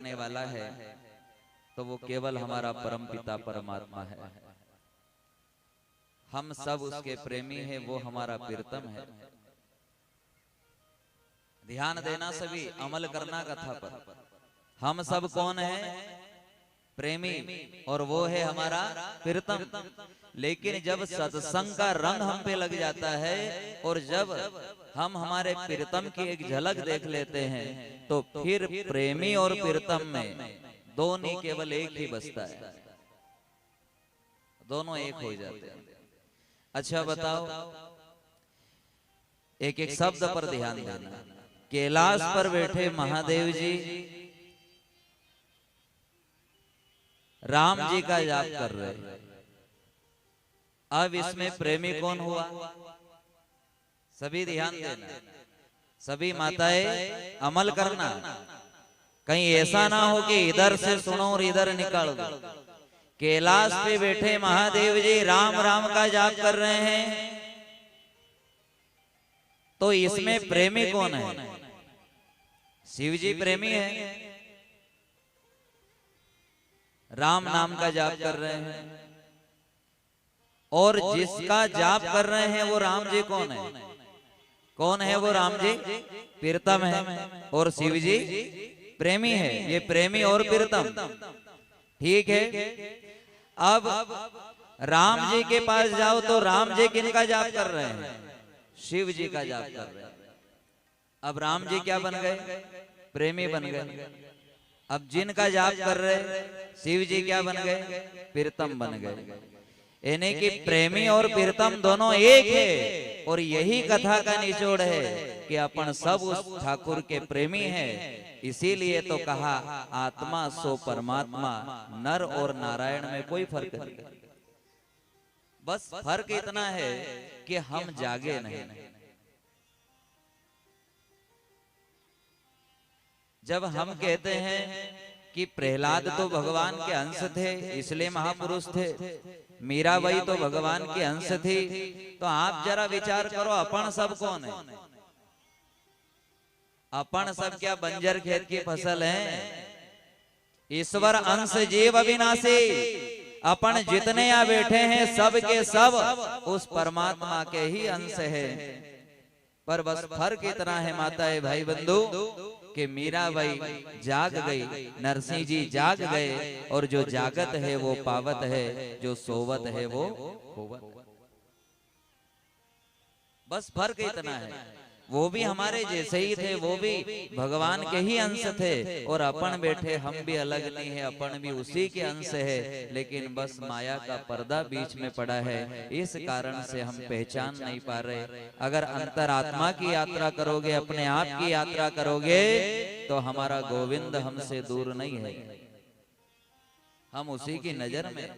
करने वाला है तो वो केवल हमारा परम पिता परमात्मा है। हम सब उसके प्रेमी हैं, वो हमारा प्रीतम है। ध्यान देना सभी, अमल करना कथा पर। हम सब कौन है? प्रेमी, और वो है हमारा प्रीतम। लेकिन जब सत्संग का रंग हम पे लग जाता है और जब हम हमारे प्रीतम की एक झलक देख लेते हैं तो फिर प्रेमी और प्रीतम में दोनों केवल एक ही बसता है, दोनों एक हो जाते हैं। अच्छा बताओ, एक एक शब्द पर ध्यान देना। कैलाश पर बैठे महादेव जी राम जी का जाप कर रहे हैं। अब इसमें प्रेमी कौन हुआ? सभी ध्यान देना, सभी माताएं अमल करना। कहीं ऐसा ना हो कि इधर से सुनो और इधर निकाल दो। कैलाश पे बैठे महादेव जी राम राम का जाप कर रहे हैं, तो इसमें प्रेमी कौन है? शिव जी प्रेमी है, राम नाम का जाप कर रहे हैं। और जिसका जाप कर रहे हैं वो राम जी कौन है? कौन है वो? राम जी प्रीतम है और शिव जी प्रेमी है। ये प्रेमी और प्रीतम, ठीक है। अब राम जी के पास जाओ तो राम जी किनका जाप कर रहे हैं? शिव जी का जाप कर रहे हैं। अब राम जी क्या बन गए? प्रेमी बन गए। अब जिनका जाप कर रहे शिव जी क्या बन गए? प्रीतम बन गए। यानी कि प्रेमी और प्रीतम दोनों एक है। और यही कथा का निचोड़ है कि अपन सब उस ठाकुर के प्रेमी हैं। इसीलिए तो कहा आत्मा सो परमात्मा, नर और नारायण में कोई फर्क नहीं। बस फर्क इतना है कि हम जागे नहीं। जब हम कहते हैं कि प्रहलाद तो भगवान के अंश थे इसलिए महापुरुष थे, मीराबाई तो भगवान के अंश थी, तो आप जरा विचार करो अपन सब कौन है? अपन सब क्या बंजर खेत की फसल है? ईश्वर अंश जीव अविनाशी। अपन जितने यहाँ बैठे हैं सब के सब उस परमात्मा के ही अंश है। पर बस फर्क इतना है माताएं भाई बंधु कि मीराबाई जाग गई, नरसिंह जी जाग गए, और जो जागत है वो पावत है, जो सोवत है वो खोवत। बस फर्क इतना है। वो भी हमारे जैसे ही थे, वो भी भगवान के ही अंश थे। और अपन बैठे हम भी अलग नहीं है, अपन भी उसी के अंश है। लेकिन बस माया का पर्दा बीच में पड़ा है, इस कारण से हम पहचान नहीं पा रहे। अगर अंतरात्मा की यात्रा करोगे, अपने आप की यात्रा करोगे, तो हमारा गोविंद हमसे दूर नहीं है, हम उसी की नजर में।